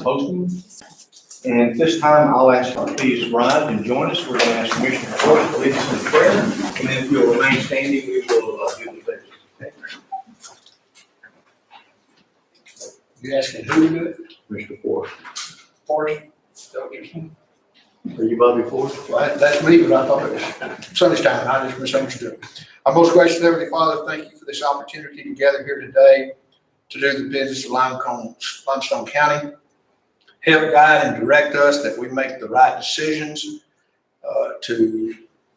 posting. And this time, I'll ask you to please rise and join us. We're going to ask Commissioner Ford to lead us in prayer, and then if you'll remain standing, we will do the pledge. You asking who to do it? Commissioner Ford. Forrest? Are you Bobby Ford? Well, that's me, but I thought it was Sunday time. I just misunderstood. Our most gracious Heavenly Father, thank you for this opportunity to gather here today to do the business of Limestone County. Help guide and direct us that we make the right decisions to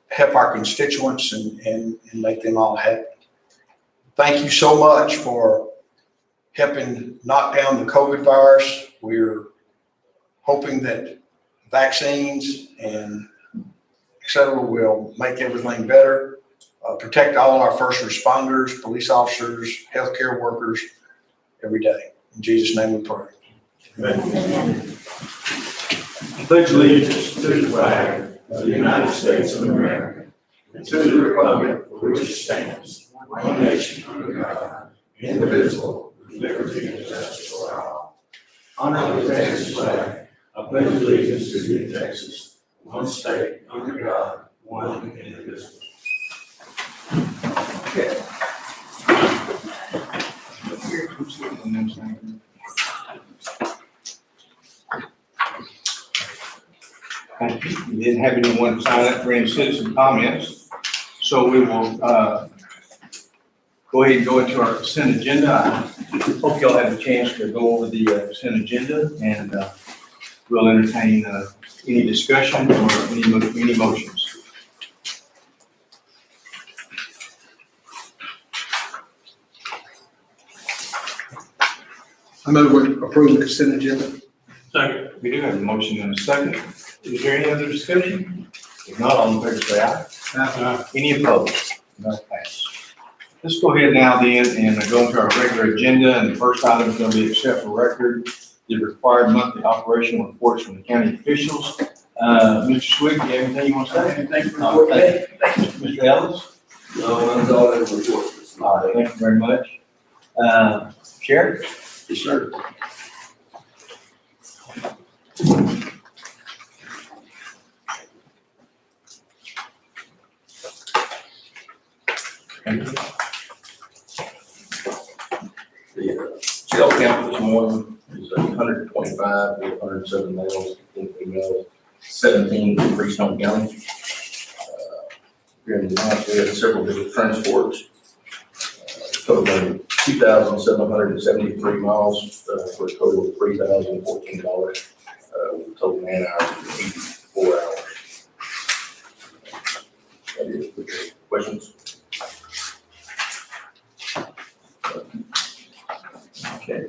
help our constituents and make them all happy. Thank you so much for helping knock down the COVID virus. We're hoping that vaccines and et cetera will make everything better, protect all our first responders, police officers, healthcare workers every day. In Jesus' name we pray. Amen. Pledge allegiance to the flag of the United States of America and to the republic for which it stands, one nation under God, indivisible, with liberty and justice for all. Honor the Texas flag. I pledge allegiance to the Texas, one state under God, one indivisible. Okay. Thank you. We didn't have anyone sign up for any citizen comments, so we will go ahead and go into our consent agenda. I hope y'all had a chance to go over the consent agenda, and we'll entertain any discussion or any motions. I move we approve the consent agenda. Second. We do have a motion and a second. Is there any other discussion? If not, all in favor say aye. Any opposed? None passed. Let's go ahead now then and go into our regular agenda, and the first item is going to be accept for record the required monthly operational reports from the county officials. Mr. Swig, do you have anything you want to say? Thank you for Thank you. Mr. Ellis? No, that's all I have to report. All right, thank you very much. Sheriff? Yes, sir. The jail count this morning is 125, 107 males, 15 females, 17 in Freestone County. During the month, we had several different transports, totaling 2,773 miles for a total of $3,014. With total man hours of 84 hours. That is it. Questions? Okay.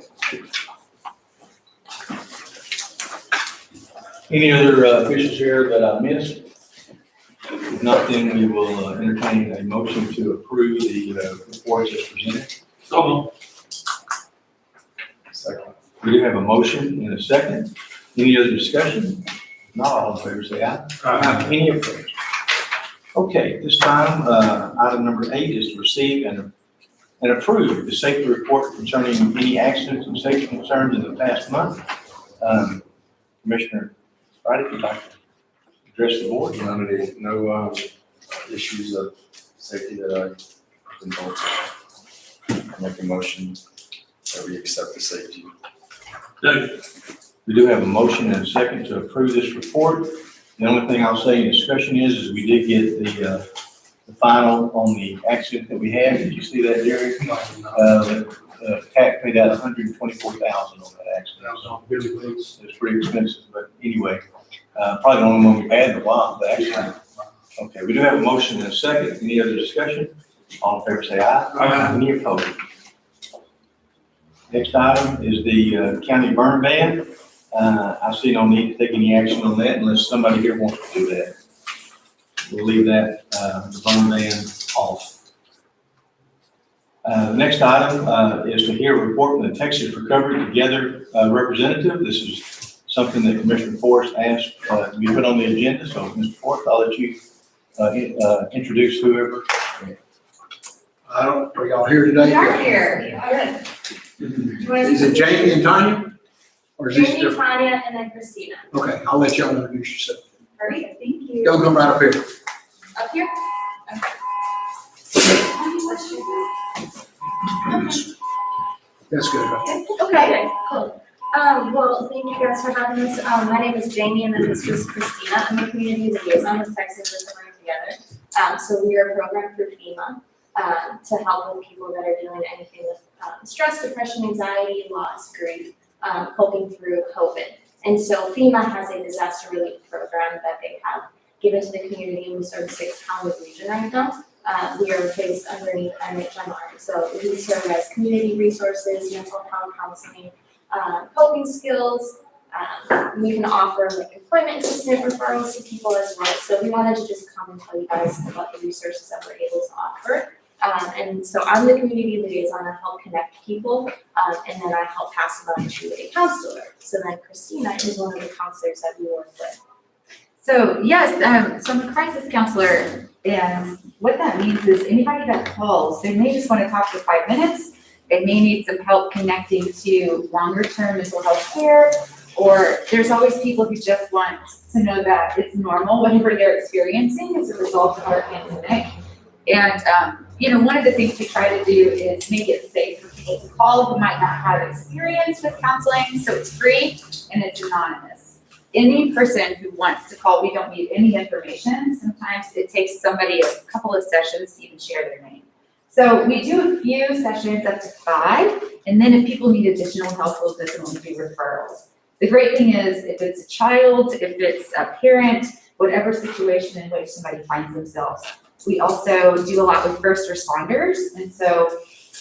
Any other officials here that I missed? If not, then we will entertain a motion to approve the reports as presented. So. Second. We do have a motion and a second. Any other discussion? If not, all in favor say aye. Any opposed? Okay, this time, item number 8 is to receive and approve the safety report concerning any accidents and safety concerns in the past month. Commissioner Friday, if you'd like to address the board. No issues of safety that I've been told. I make a motion that we accept the safety. We do have a motion and a second to approve this report. The only thing I'll say in discussion is we did get the final on the accident that we had. Did you see that, Jerry? The CAC paid out $124,000 on that accident. It's pretty expensive, but anyway, probably the only one we've had in a while, the accident. Okay, we do have a motion and a second. Any other discussion? All in favor say aye. Aye. Any opposed? Next item is the county burn ban. I see no need to take any action on that unless somebody here wants to do that. We'll leave that, the burn ban off. The next item is to hear a report from the Texas Recovery Together representative. This is something that Commissioner Forrest asked to be put on the agenda. So, Mr. Forrest, I'll let you introduce whoever. Are y'all here today? We are here. Good. Is it Jamie and Tanya? Or is this Jamie, different? Tanya, and then Christina. Okay, I'll let y'all introduce yourself. Perfect, thank you. Y'all come right up here. Up here? Okay. That's good. Okay, cool. Well, thank you guys for having us. My name is Jamie, and then this is Christina. I'm a community liaison with Texas Living Together. So we are a program through FEMA to help with people that are dealing anything with stress, depression, anxiety, loss, grief, coping through COVID. And so FEMA has a disaster relief program that they have given to the community, and we serve 6-county region right now. We are based underneath NHMR. So we serve as community resources, mental health counseling, coping skills. We can offer like employment assistance referrals to people as well. So we wanted to just come and tell you guys about the resources that we're able to offer. And so I'm the community liaison. I help connect people, and then I help pass them on to a counselor. So then Christina is one of the counselors that we work with. So yes, so I'm a crisis counselor, and what that means is anybody that calls, they may just want to talk for 5 minutes. They may need some help connecting to longer-term mental health care, or there's always people who just want to know that it's normal, whatever they're experiencing as a result of our pandemic. And one of the things we try to do is make it safe for people to call who might not have experience with counseling, so it's free and it's anonymous. Any person who wants to call, we don't need any information. Sometimes it takes somebody a couple of sessions to even share their name. So we do a few sessions up to 5, and then if people need additional help, we'll definitely do referrals. The great thing is if it's a child, if it's a parent, whatever situation in which somebody finds themselves. We also do a lot with first responders, and so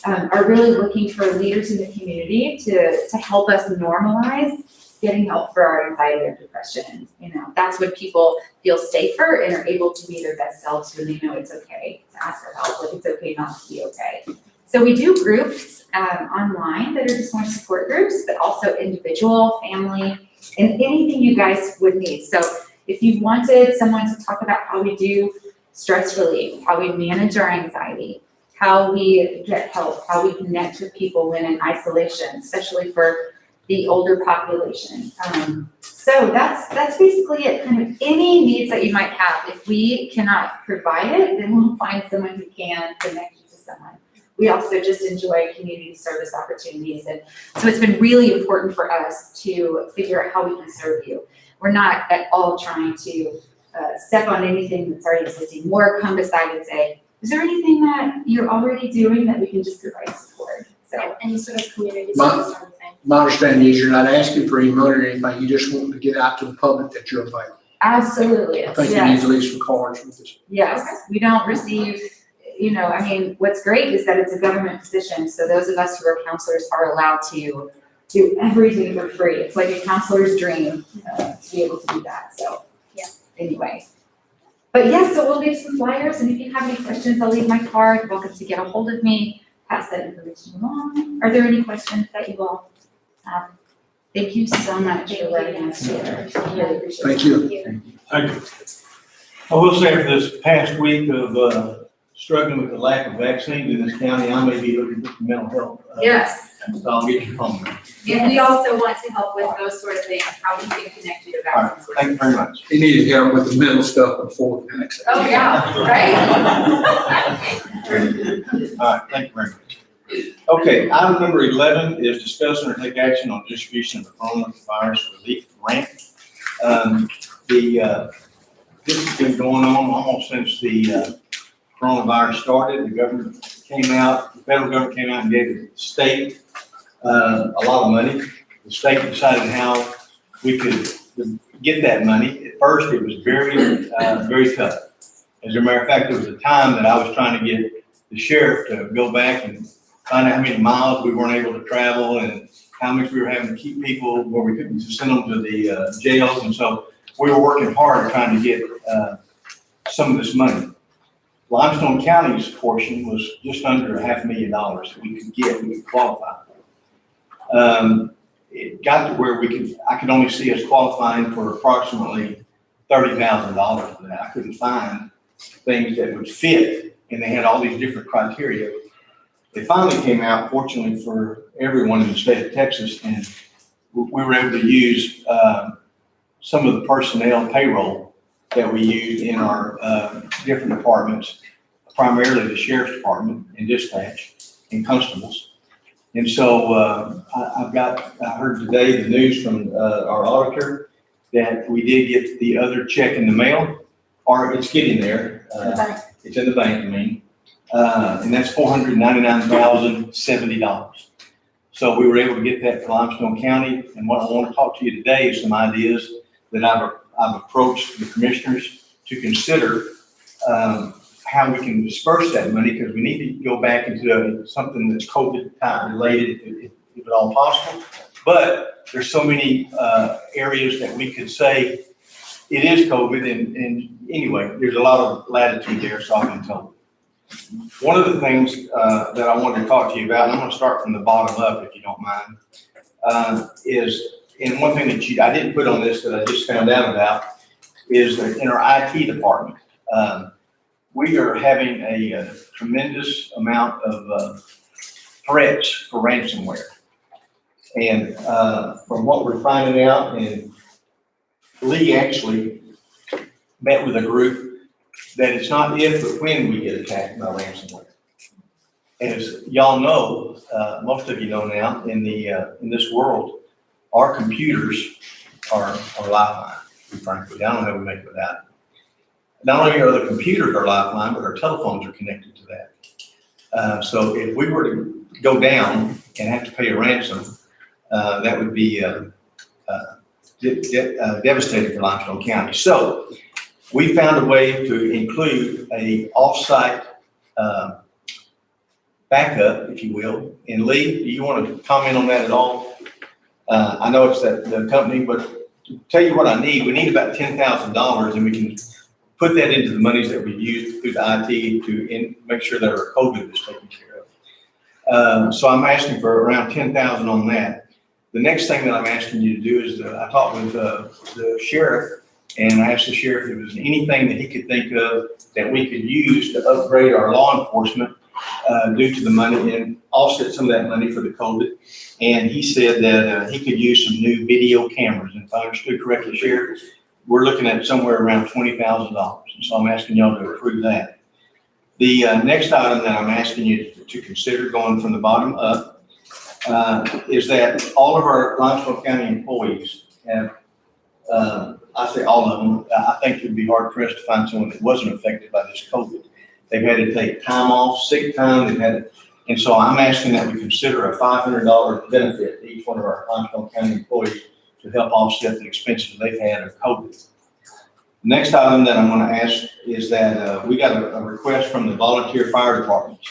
are really looking for leaders in the community to help us normalize getting help for our anxiety or depression. That's when people feel safer and are able to be their best selves when they know it's okay to ask for help, like it's okay not to be okay. So we do groups online that are just more support groups, but also individual, family, and anything you guys would need. So if you wanted someone to talk about how we do stress relief, how we manage our anxiety, how we get help, how we connect with people when in isolation, especially for the older population. So that's basically it. Kind of any needs that you might have. If we cannot provide it, then we'll find someone who can connect you to someone. We also just enjoy community service opportunities, and so it's been really important for us to figure out how we can serve you. We're not at all trying to step on anything that's already existing, or come beside and say, is there anything that you're already doing that we can just provide support? So Any sort of community My- service or anything. My understanding is you're not asking for any money or anything, you just want to get out to the public that you're available. absolutely, I think you need yes. to leave some cards with this. Yes, we don't receive, what's great is that it's a government position, so those of us who are counselors are allowed to do everything for free. It's like a counselor's dream to be able to do that, so. Yeah. Anyway. But yes, so we'll leave some flyers, and if you have any questions, I'll leave my card. You're welcome to get a hold of me, pass that information along. Are there any questions that you all have? Thank you so much for letting us share. I really appreciate it. Thank you. Thank you. I will say for this past week of struggling with the lack of vaccines in this county, I may be looking for mental health. Yes. So I'll get your phone number. And we also want to help with those sort of things, how we can connect you to All right, vaccines. thank you very much. He needed help with the mental stuff before the next. Oh, yeah, right? All right, thank you very much. Okay, item number 11 is discuss and take action on distribution of the coronavirus relief grant. This has been going on almost since the coronavirus started. The government came out, the federal government came out and gave the state a lot of money. The state decided how we could get that money. At first, it was very, very tough. As a matter of fact, there was a time that I was trying to get the sheriff to go back and find out how many miles we weren't able to travel and how much we were having to keep people where we couldn't just send them to the jails. And so we were working hard trying to get some of this money. Limestone County's portion was just under $500,000 that we could qualify for. It got to where I could only see us qualifying for approximately $30,000 for that. I couldn't find things that would fit, and they had all these different criteria. They finally came out, fortunately for everyone in the state of Texas, and we were able to use, some of the personnel payroll that we use in our, different departments, primarily the sheriff's department and dispatch and constables. And so, I heard today the news from, our auditor that we did get the other check in the mail, or it's getting there. It's in the bank, I mean, and that's $499,070. So we were able to get that for Limestone County, and what I want to talk to you today is some ideas that I've approached the commissioners to consider, how we can disperse that money, because we need to go back into something that's COVID time related, if at all possible. But there's so many, areas that we could say it is COVID, and anyway, there's a lot of latitude there, so I've been told. One of the things that I wanted to talk to you about, and I'm going to start from the bottom up, if you don't mind, is, and one thing that I didn't put on this that I just found out about, is that in our IT department, we are having a tremendous amount of threats for ransomware. And from what we're finding out, and Lee actually met with a group, that it's not if but when we get attacked by ransomware. As y'all know, most of you know now, in this world, our computers are lifeline, frankly. I don't know how we make it without it. Not only are the computers our lifeline, but our telephones are connected to that. So if we were to go down and have to pay a ransom, that would be devastating for Limestone County. So we found a way to include a off-site backup, if you will. And Lee, do you want to comment on that at all? I know it's the company, but to tell you what I need, we need about $10,000, and we can put that into the monies that we've used through the IT to make sure that our COVID is taken care of. So I'm asking for around $10,000 on that. The next thing that I'm asking you to do is, I talked with the sheriff, and I asked the sheriff if there was anything that he could think of that we could use to upgrade our law enforcement due to the money, and offset some of that money for the COVID. And he said that he could use some new video cameras. And if I understood correctly, Sheriff, we're looking at somewhere around $20,000. And so I'm asking y'all to approve that. The next item that I'm asking you to consider, going from the bottom up, is that all of our Limestone County employees have, I say all of them, I think it'd be hard pressed to find someone that wasn't affected by this COVID. They've had to take time off, sick time, and so I'm asking that we consider a $500 benefit to each one of our Limestone County employees to help offset the expenses they've had of COVID. Next item that I'm going to ask is that we got a request from the volunteer fire departments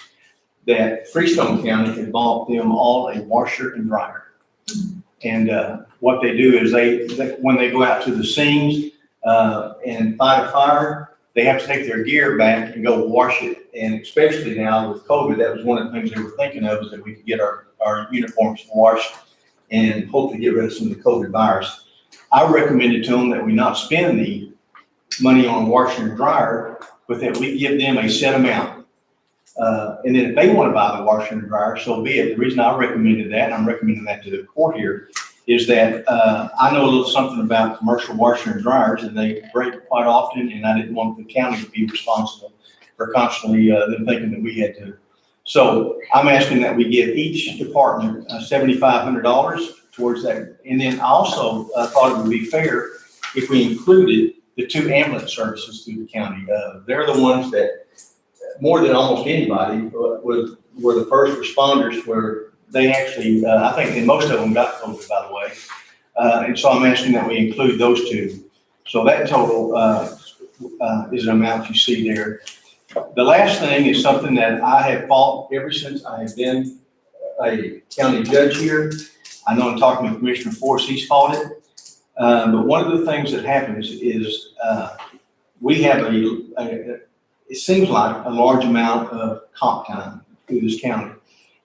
that Freestone County had bought them all a washer and dryer. And what they do is they when they go out to the scenes and fight a fire, they have to take their gear back and go wash it. And especially now with COVID, that was one of the things they were thinking of, is that we could get our uniforms washed and hopefully get rid of some of the COVID virus. I recommended to them that we not spend the money on a washer and dryer, but that we give them a set amount. And then if they want to buy the washer and dryer, so be it. The reason I recommended that, and I'm recommending that to the court here, is that I know a little something about commercial washer and dryers, and they break quite often, and I didn't want the county to be responsible for constantly them thinking that we had to. So I'm asking that we give each department $7,500 towards that. And then I also thought it would be fair if we included the 2 ambulance services through the county. They're the ones that, more than almost anybody, were the first responders, where they actually, I think, and most of them got COVID, by the way. And so I'm asking that we include those 2. So that total is an amount you see there. The last thing is something that I have fought ever since I have been a county judge here. I know I'm talking with Commissioner Forrest, he's fought it. But one of the things that happens is we have it seems like a large amount of comp time through this county.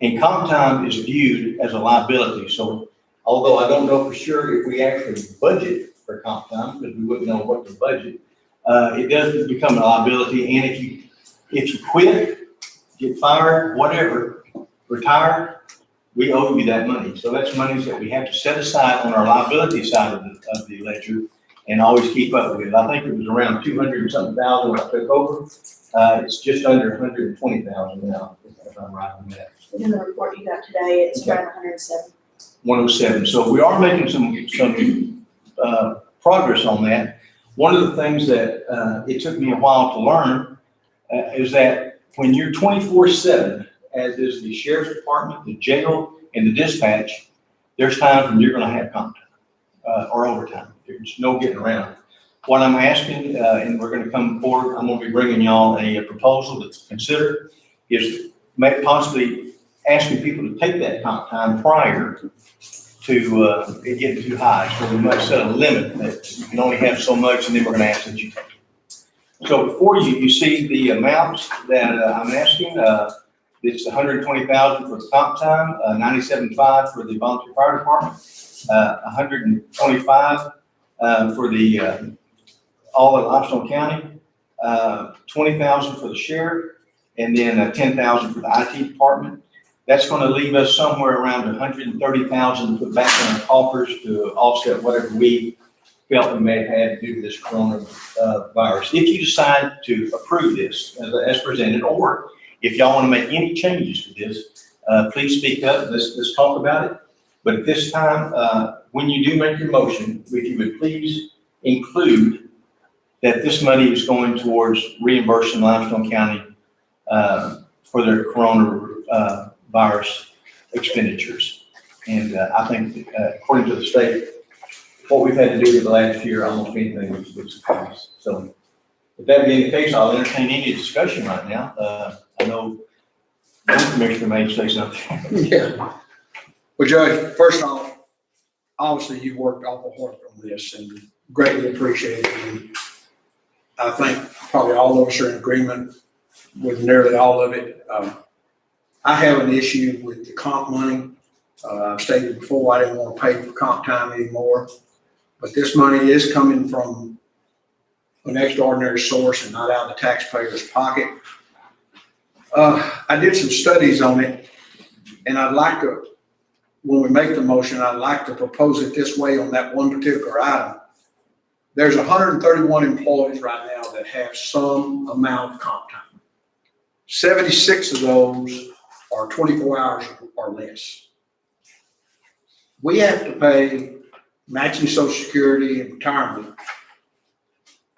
And comp time is viewed as a liability. So although I don't know for sure if we actually budget for comp time, because we wouldn't know what to budget, it does become a liability. And if you quit, get fired, whatever, retire, we owe you that money. So that's monies that we have to set aside on our liability side of the ledger and always keep up with. I think it was around 200 and something thousand when I took over. It's just under 120,000 now, if I'm right on that. In the report you got today, it's around 107. 107. So we are making some progress on that. One of the things that it took me a while to learn is that when you're 24/7, as is the sheriff's department, the jail, and the dispatch, there's times when you're going to have comp time or overtime. There's no getting around. What I'm asking, and we're going to come forward, I'm going to be bringing y'all a proposal to consider, is possibly asking people to take that comp time prior to it getting too high. So we must set a limit that you can only have so much, and then we're going to ask that you take it. So before you see the amounts that I'm asking. It's 120,000 for the comp time, 97.5 for the volunteer fire department, 125 for the all of Limestone County, 20,000 for the sheriff, and then 10,000 for the IT department. That's going to leave us somewhere around 130,000 to put back in our coffers to offset whatever we felt we may have had due to this coronavirus. If you decide to approve this as presented, or if y'all want to make any changes to this, please speak up. Let's talk about it. But at this time, when you do make your motion, if you would please include that this money is going towards reimbursing Limestone County for their coronavirus expenditures. And I think, according to the state, what we've had to do with the last year, almost anything would suffice. So, with that being the case, I'll entertain any discussion right now. I know one commissioner may say something. Yeah. Well, Judge, first off, obviously you worked awful hard on this and greatly appreciate it. And I think probably all of us are in agreement with nearly all of it. I have an issue with the comp money. I've stated before, I didn't want to pay for comp time anymore, but this money is coming from an extraordinary source and not out of the taxpayer's pocket. I did some studies on it, and I'd like to, when we make the motion, I'd like to propose it this way on that one particular item. There's 131 employees right now that have some amount of comp time. 76 of those are 24 hours or less. We have to pay matching Social Security and retirement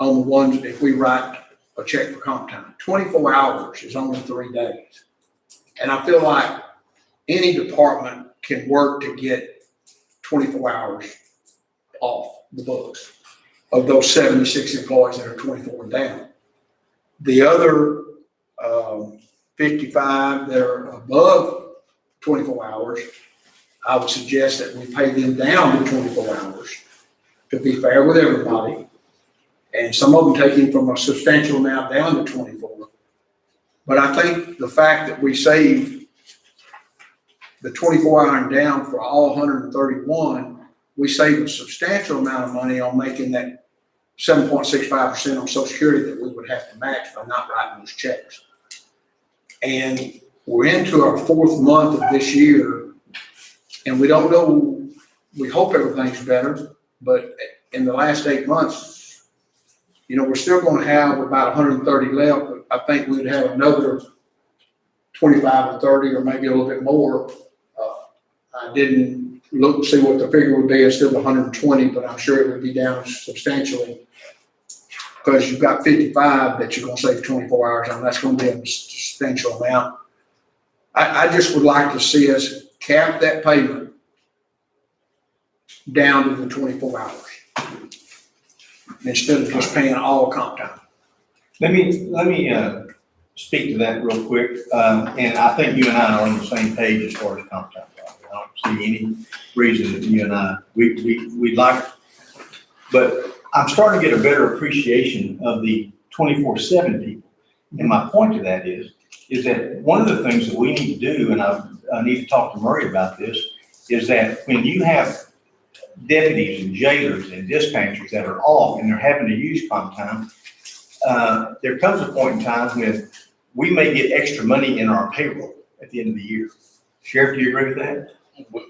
on the ones if we write a check for comp time. 24 hours is only 3 days. And I feel like any department can work to get 24 hours off the books of those 76 employees that are 24 down. The other 55 that are above 24 hours, I would suggest that we pay them down to 24 hours to be fair with everybody. And some of them taking from a substantial amount down to 24. But I think the fact that we save the 24 hour and down for all 131, we save a substantial amount of money on making that 7.65% on Social Security that we would have to match by not writing those checks. And we're into our 4th month of this year, and we don't know, we hope everything's better, but in the last 8 months, you know, we're still going to have about 130 left, but I think we'd have another 25 or 30 or maybe a little bit more. I didn't look and see what the figure would be. It's still 120, but I'm sure it would be down substantially because you've got 55 that you're going to save 24 hours on. That's going to be a substantial amount. I just would like to see us cap that payment down to the 24 hours instead of just paying all comp time. Let me speak to that real quick. And I think you and I are on the same page as far as comp time. I don't see any reason that you and I, we'd like, but I'm starting to get a better appreciation of the 24/7 people. And my point to that is that one of the things that we need to do, and I need to talk to Murray about this, is that when you have deputies and jailers and dispatchers that are off and they're having to use comp time, there comes a point in time when we may get extra money in our payroll at the end of the year. Sheriff, do you agree with that?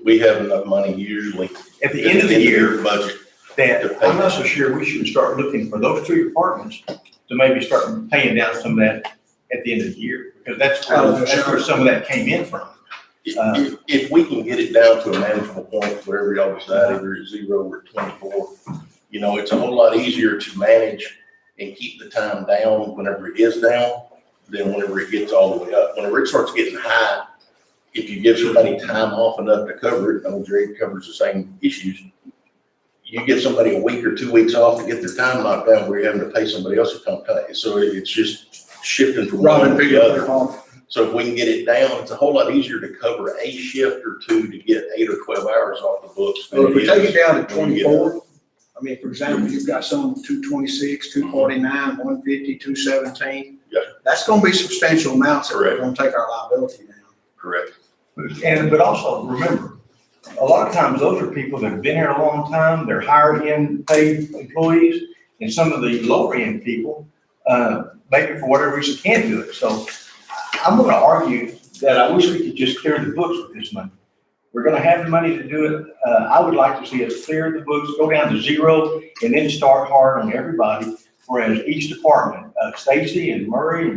We have enough money usually. At the end of the year, Budget. that I'm not so sure we should start looking for those two departments to maybe start paying down some of that at the end of the year, because that's where some of that came in from. If we can get it down to a manageable point, wherever y'all decide, either at 0 or 24, you know, it's a whole lot easier to manage and keep the time down whenever it is down than whenever it gets all the way up. Whenever it starts getting high, if you give somebody time off enough to cover it, I know Jerry covers the same issues. You give somebody a week or 2 weeks off to get their time locked down, where you're having to pay somebody else to come pay. So it's just shifting from one Robin to Peter, the other. So if we can get it down, it's a whole lot easier to cover a shift or two to get 8 or 12 hours off the books. Well, if we take it down to when you get 24, I mean, for example, you've got some 226, 249, 150, 217. Yeah. That's gonna be substantial amounts that are Correct. gonna take our liability down. Correct. But also remember, a lot of times those are people that have been here a long time, they're hired in paid employees, and some of the lower end people, maybe for whatever reason can't do it. So I'm gonna argue that I wish we could just clear the books with this money. We're gonna have the money to do it. I would like to see us clear the books, go down to 0, and then start hard on everybody. Whereas each department, Stacy and Murray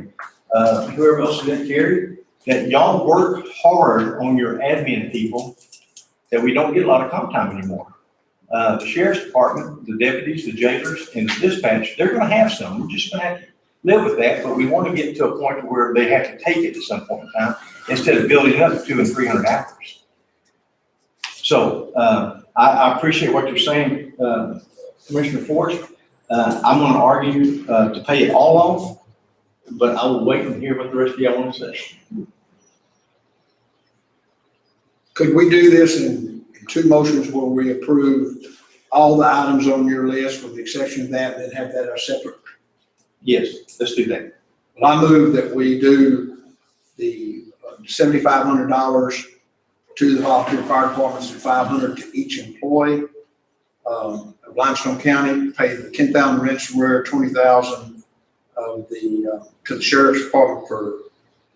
and whoever else is in Carrie, that y'all work hard on your admin people, that we don't get a lot of comp time anymore. The sheriff's department, the deputies, the jailers, and the dispatch, they're gonna have some. We're just gonna have to live with that, but we want to get to a point where they have to take it at some point in time instead of building up to 200 and 300 hours. So I appreciate what you're saying, Commissioner Forrest. I'm going to argue to pay it all off, but I will wait and hear what the rest of y'all want to say. Could we do this in 2 motions where we approve all the items on your list with the exception of that, and then have that as separate? Yes, let's do that. Well, I move that we do the $7,500 to the volunteer fire departments and $500 to each employee of Limestone County, pay the $10,000 ransomware, $20,000 of the to the sheriff's department for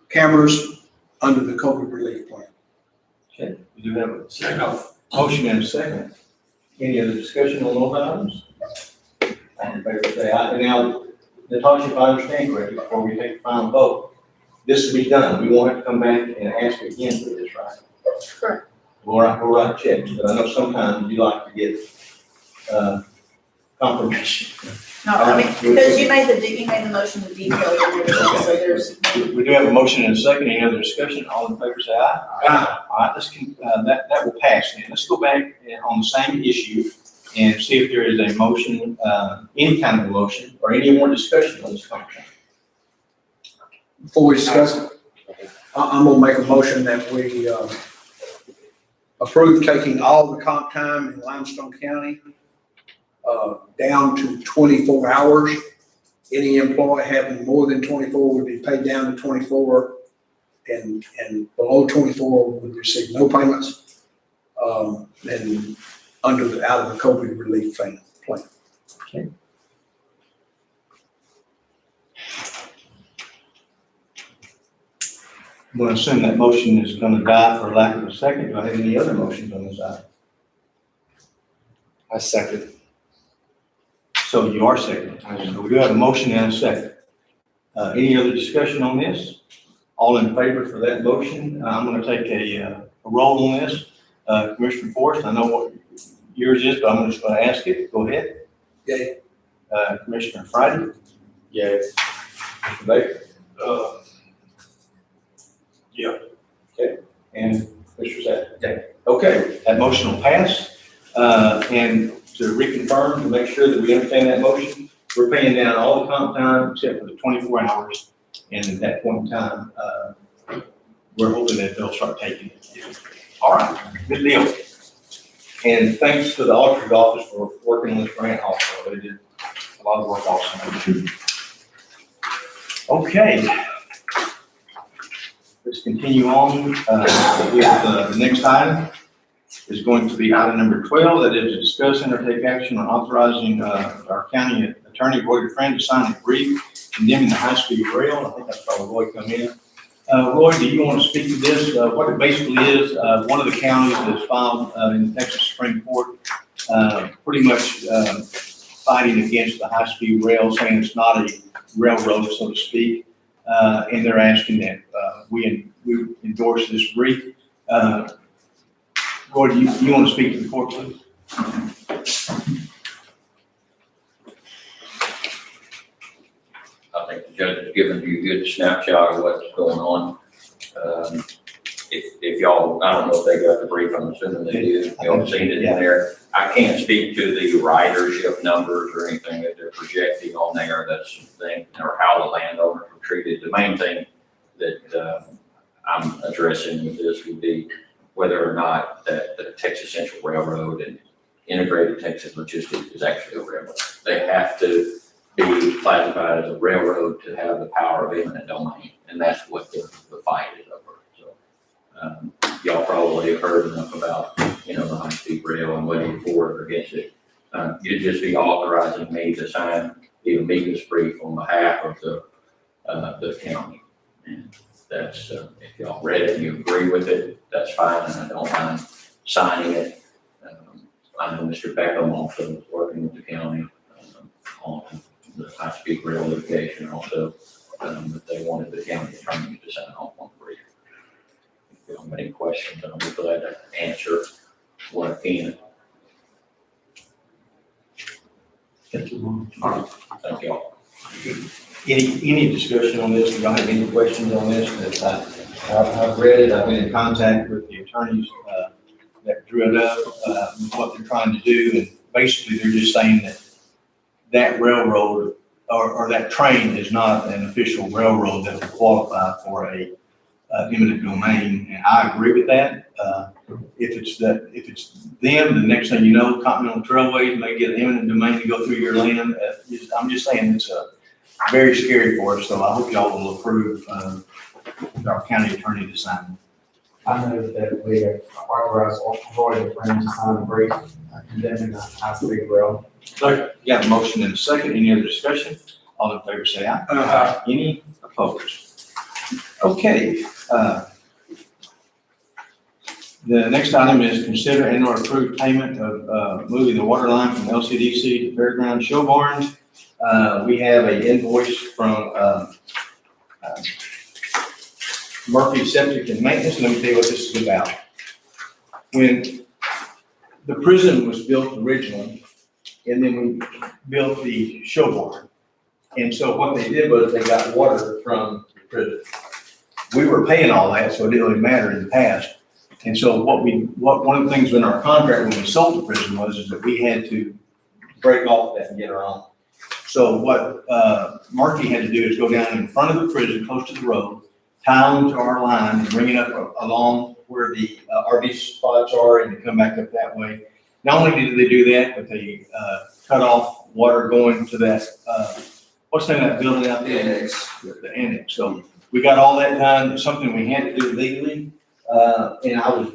cameras under the COVID relief plan. Okay, we do have a second. Motion and a second. Any other discussion on those items? All in favor, say aye. And now, Natasha, if I understand correctly, before we take the final vote, this will be done. We won't have to come back and ask again for this, right? Correct. We'll write checks, but I know sometimes you like to get, confirmation. No, I mean, because you made the motion to detail it and everything, so there's. We do have a motion and a second. Any other discussion? All in favor, say aye. Aye. All right, that will pass then. Let's go back on the same issue and see if there is a motion, any kind of a motion or any more discussion on this contract. Before we discuss it, I'm gonna make a motion that we approve taking all the comp time in Limestone County down to 24 hours. Any employee having more than 24 would be paid down to 24, and below 24 would receive no payments. And out of the COVID relief plan. Okay. I'm going to assume that motion is going to die for lack of a second. Do I have any other motions on this item? I second. So you are second. So we do have a motion and a second. Any other discussion on this? All in favor for that motion? I'm going to take a roll on this. Commissioner Forrest, I know what yours is, but I'm just going to ask it. Go ahead. Yay. Commissioner Friday? Yes. Mr. Baker? Yeah. Okay. And Mr. Zach? Okay. Okay, that motion will pass. And to reconfirm, to make sure that we understand that motion, we're paying down all the comp time except for the 24 hours. And at that point in time, we're hoping that they'll start taking it. All right, good deal. And thanks to the auditor's office for working on this grant also. They did a lot of work also. Okay. Let's continue on with the next item. Is going to be item number 12, that is to discuss and or take action on authorizing our county attorney, Roy DeFran, to sign a brief condemning the high-speed rail. I think I saw Roy come in. Roy, do you want to speak to this? What it basically is, one of the counties that's filed in the Texas Supreme Court, pretty much fighting against the high-speed rail, saying it's not a railroad, so to speak. And they're asking that we endorse this brief. Roy, do you want to speak to the court, please? I think the judge has given you a good snapshot of what's going on. If y'all, I don't know if they got the brief, I'm assuming they did, y'all seen it in there. I can't speak to the ridership numbers or anything that they're projecting on there, that's the thing, or how the landowners were treated. The main thing that I'm addressing with this would be whether or not that the Texas Central Railroad and Integrated Texas Logistics is actually a railroad. They have to be classified as a railroad to have the power of eminent domain, and that's what the fight is over. So, y'all probably have heard enough about, the high-speed rail and whether you're for it or against it. You'd just be authorizing me to sign the amicus brief on behalf of the county. And that's, if y'all read it and you agree with it, that's fine, and I don't mind signing it. I know Mr. Beckham also is working with the county on the high-speed rail litigation also, that they wanted the county attorney to sign off on the brief. If you don't have any questions, I'll be glad to answer what I can. Thank you. All right, thank y'all. Any discussion on this? Do y'all have any questions on this? I've read it. I've been in contact with the attorneys that drew it up, what they're trying to do. And basically, they're just saying that railroad or that train is not an official railroad that will qualify for a eminent domain. And I agree with that. If it's them, the next thing you know, Continental Trailways may get an eminent domain to go through your land. I'm just saying it's very scary for us. So I hope y'all will approve our county attorney to sign. I move that we authorize Roy the Friend to sign the brief condemning the high-speed rail. You got a motion and a second. Any other discussion? All in favor, say aye. Aye. Any opposed? Okay. The next item is consider and/or approve payment of moving the water line from LCDC to Fairground Show Barns. We have an invoice from Murphy Septic and Maintenance. Let me tell you what this is about. When the prison was built originally, and then we built the show barn. And so what they did was they got water from the prison. We were paying all that, so it didn't really matter in the past. And so one of the things in our contract when we sold the prison is that we had to break off that and get our own. So what Markey had to do is go down in front of the prison, close to the road, tie them to our line and bring it up along where the RV spots are and come back up that way. Not only did they do that, but they cut off water going to that, what's the name of that building out there? Annex. The annex. So we got all that done. It's something we had to do legally. And I was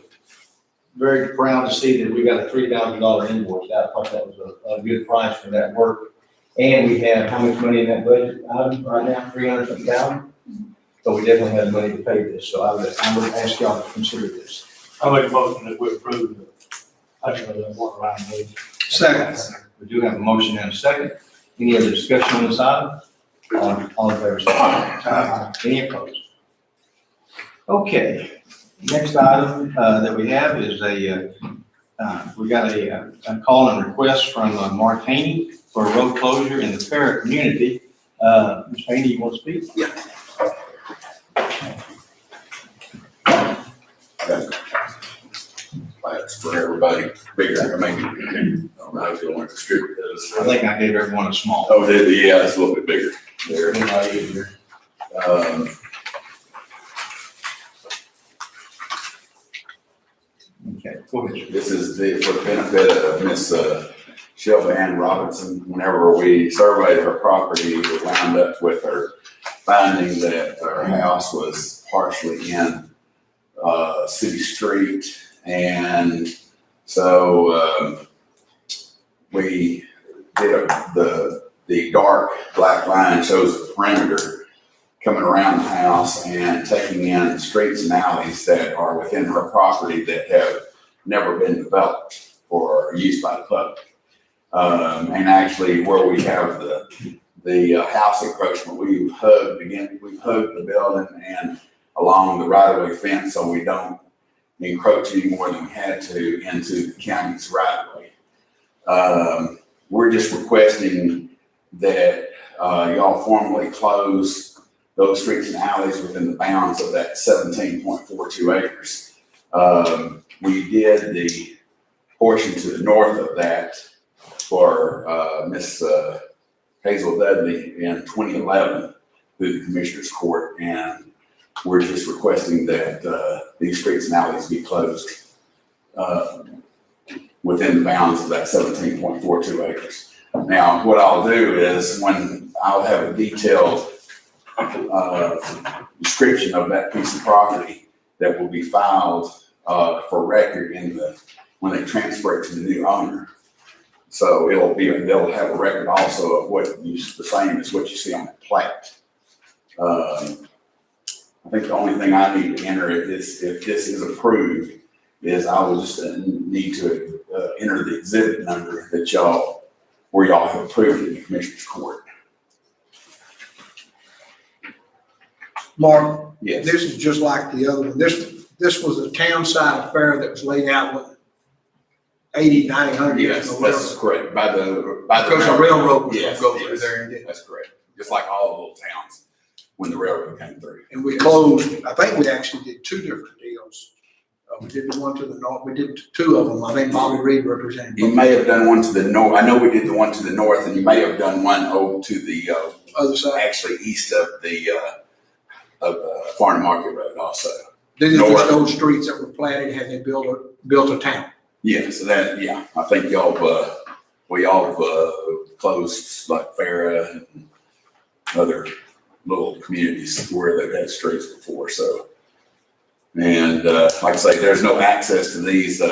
very proud to see that we got a $3,000 invoice. I thought that was a good price for that work. And we have how much money in that budget item right now? 300,000. So we definitely have money to pay this. So I would ask y'all to consider this. I make a motion that we approve the water line lease. Second. We do have a motion and a second. Any other discussion on this item? All in favor, say aye. Any opposed? Okay, next item that we have is we got a call and request from Mark Haney for a road closure in the Farrah community. Ms. Haney, you want to speak? Yeah. That's for everybody, bigger, I don't know if you want to distribute those. I think I gave everyone a small. Oh, yeah, it's a little bit bigger there. A lot easier. Okay, go ahead. This is for the benefit of Miss Shelby Ann Robinson. Whenever we surveyed her property, we wound up with her finding that her house was partially in city street. And so we did the dark black line shows the perimeter. coming around the house and taking in streets and alleys that are within her property that have never been developed or used by the public. And actually where we have the house encroachment, we've hugged the building and along the right-of-way fence so we don't encroach any more than we had to into the county's right-of-way. We're just requesting that y'all formally close those streets and alleys within the bounds of that 17.42 acres. We did the portion to the north of that for Miss Hazel Dudley in 2011 through the Commissioner's Court, and we're just requesting that these streets and alleys be closed within the bounds of that 17.42 acres. Now, what I'll do is when I'll have a detailed description of that piece of property that will be filed for record when they transfer it to the new owner. So they'll have a record also of the same as what you see on the plat. I think the only thing I need to enter if this is approved is I will just need to enter the exhibit number where y'all have approved in the Commissioner's Court. Mark, Yes. this is just like the other one. This was a town side affair that was laid out with 80, 90, 100 years Yes, ago. that's correct. By the Because the railroad was gonna Yes, go through yes, there and get. that's correct. Just like all the little towns when the railroad came through. And we closed, I think we actually did two different deals. We did the one to the north, we did two of them. I think Bobby Reed represented. You may have done one to the north. I know we did the one to the north, and you may have done one over to the Other side. actually east of the Farm Market Road also. These are just North. those streets that were platted, had they built a town. Yeah, so I think y'all closed like Farah and other little communities where they've had streets before, so. And, like I say, there's no access to these,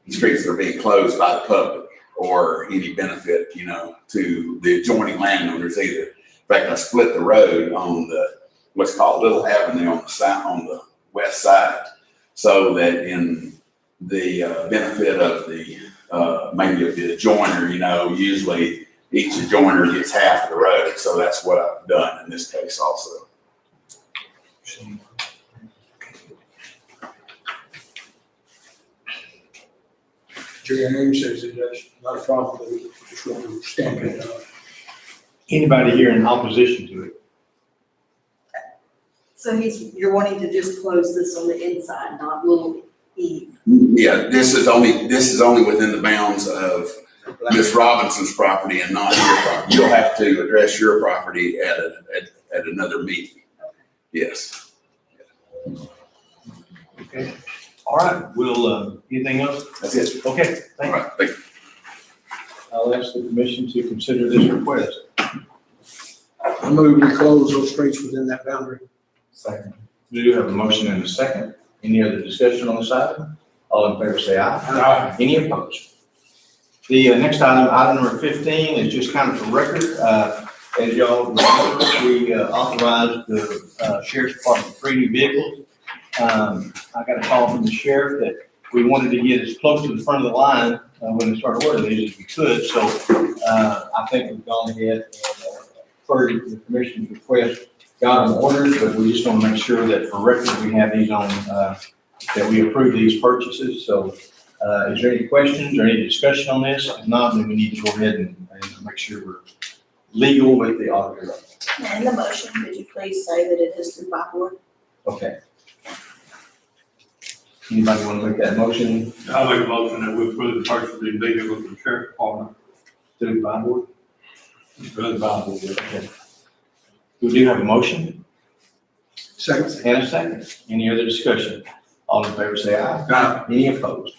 streets that are being closed by the public or any benefit, to the adjoining landowners either. In fact, I split the road on what's called Little Avenue on the west side, so that in the benefit of maybe of the adjoiner, usually each adjoiner gets half of the road, so that's what I've done in this case also. Jerry Moon says that that's not a problem, but we just want to stamp it out. Anybody here in opposition to it? So you're wanting to just close this on the inside, not little Eve? Yeah, this is only within the bounds of Miss Robinson's property and not your property. You'll have to address your property at another meeting. Yes. Okay. All right, anything else? That's it. Okay, All thank you. right, thank you. I'll ask the commission to consider this request. I move we close those streets within that boundary. Second. We do have a motion and a second. Any other discussion on this item? All in favor say aye. Aye. Any opposed? The next item number 15, is just kind of for record. As y'all remember, we authorized the Sheriff's Department 3 new vehicles. I got a call from the sheriff that we wanted to get as close to the front of the line when we started ordering these as we could. So I think we've gone ahead and for the commission's request, got them ordered, but we just want to make sure that for record we have these on, that we approve these purchases. So is there any questions or any discussion on this? If not, then we need to go ahead and make sure we're legal with the auditor. In the motion, could you please say that it is through by board? Okay. Anybody want to make that motion? I'll make a motion that we approve the purchase of these vehicles from the sheriff's department. To the bond board? Through the bond board. Okay. We do have a motion Second. and a second. Any other discussion? All in favor say aye. Aye. Any opposed?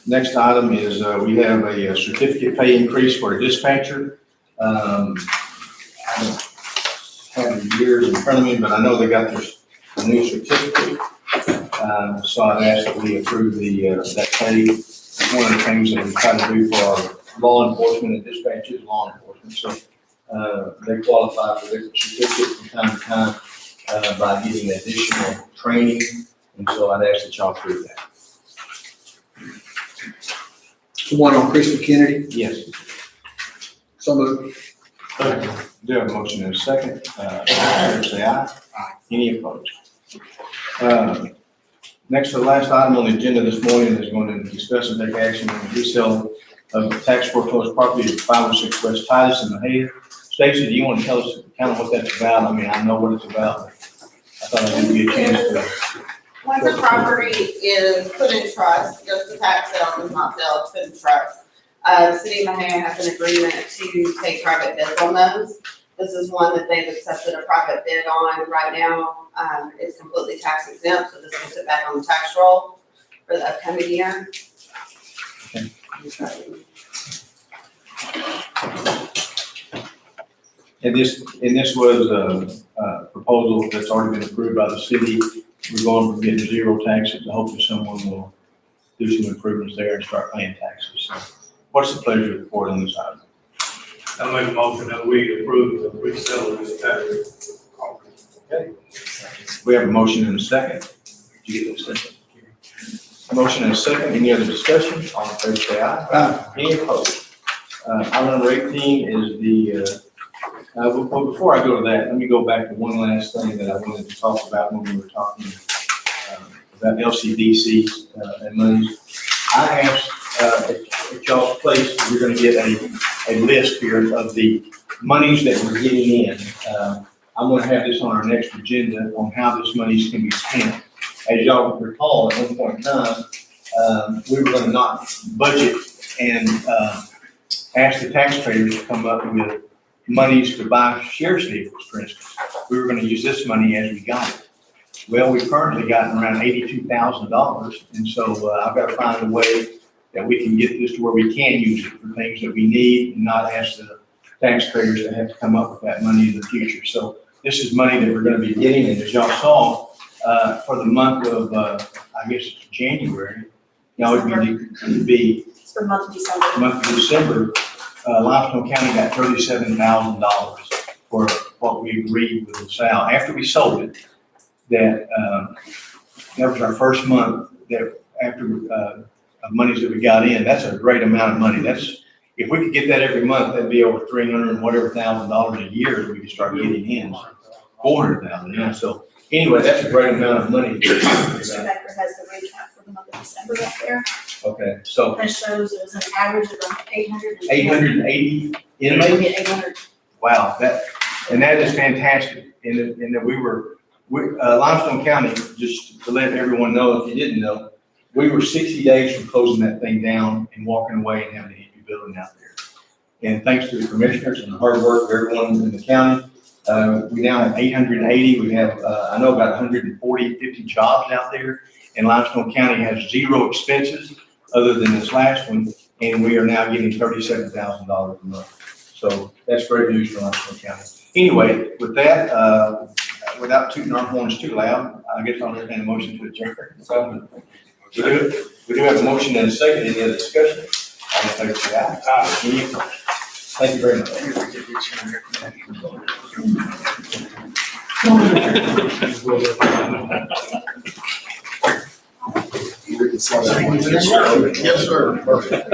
Next item is we have a certificate pay increase for a dispatcher. I don't have the years in front of me, but I know they got their new certificate. So I'd ask that we approve that pay. It's one of the things that we try to do for our law enforcement and dispatches, law enforcement. So they qualify for different certificates from time to time, by getting additional training. And so I'd ask that y'all approve that. The one on Christopher Kennedy, Yes. so moved. Do have a motion in a second. All in favor, say aye. Any opposed? Next to the last item on the agenda this morning is going to discuss and take action on the resale of tax foreclosed property at 506 West Titus in Mejia. Stacy, do you want to tell us kind of what that's about? I mean, I know what it's about, but I thought I'd give you a chance to. Once a property is put in trust, goes to tax sale, does not sell, it's put in trust. The city of Mahanoy has an agreement to take private bids on those. This is one that they've accepted a private bid on right now. It's completely tax exempt, so this will sit back on the tax roll for the upcoming year. And this was a proposal that's already been approved by the city. We're going from getting zero taxes to hopefully someone will do some improvements there and start paying taxes. So what's the pleasure of the board on this item? I make a motion that we approve the resale of this tax. Okay. We have a motion and a second. Did you get that second? A motion and a second. Any other discussion? All in favor, say aye. Any opposed? Item number 18 is the, well, before I go to that, let me go back to one last thing that I wanted to talk about when we were talking about LCDCs and monies. I asked at y'all's place, we're going to get a list here of the monies that we're getting in. I'm going to have this on our next agenda on how this monies can be spent. As y'all recall, at one point in time, we were going to not budget and ask the taxpayers to come up with monies to buy sheriff's vehicles, for instance. We were going to use this money as we got it. Well, we've currently gotten around $82,000, and so I've got to find a way that we can get this to where we can use it for things that we need and not ask the taxpayers to have to come up with that money in the future. So this is money that we're going to be getting, and as y'all saw, for the month of, I guess it's January, it'd be It's for the month of December. month of December, Limestone County got $37,000 for what we agreed with LaSalle. After we sold it, that was our first month that after monies that we got in. That's a great amount of money. That's, if we could get that every month, that'd be over $300 and whatever $1,000 a year that we could start getting in. 400,000, yeah. So anyway, that's a great amount of money. Mr. Becker has the recap for the month of December up there. Okay, so And it shows it was an average of 800. 880 inmates? 800. Wow, that is fantastic. And that Limestone County, just to let everyone know, if you didn't know, we were 60 days from closing that thing down and walking away and having an empty building out there. And thanks to the commissioners and the hard work of everyone in the county, we now have 880. We have, I know about 50 jobs out there. And Limestone County has zero expenses other than this last one. And we are now getting $37,000 a month. So that's great news for Limestone County. Anyway, with that, without tooting our horns too loud, I guess I'll entertain a motion to adjourn. So, we do have a motion and a second. Any other discussion? All in favor, say aye. Any opposed? Thank you very much. Yes, sir. Perfect.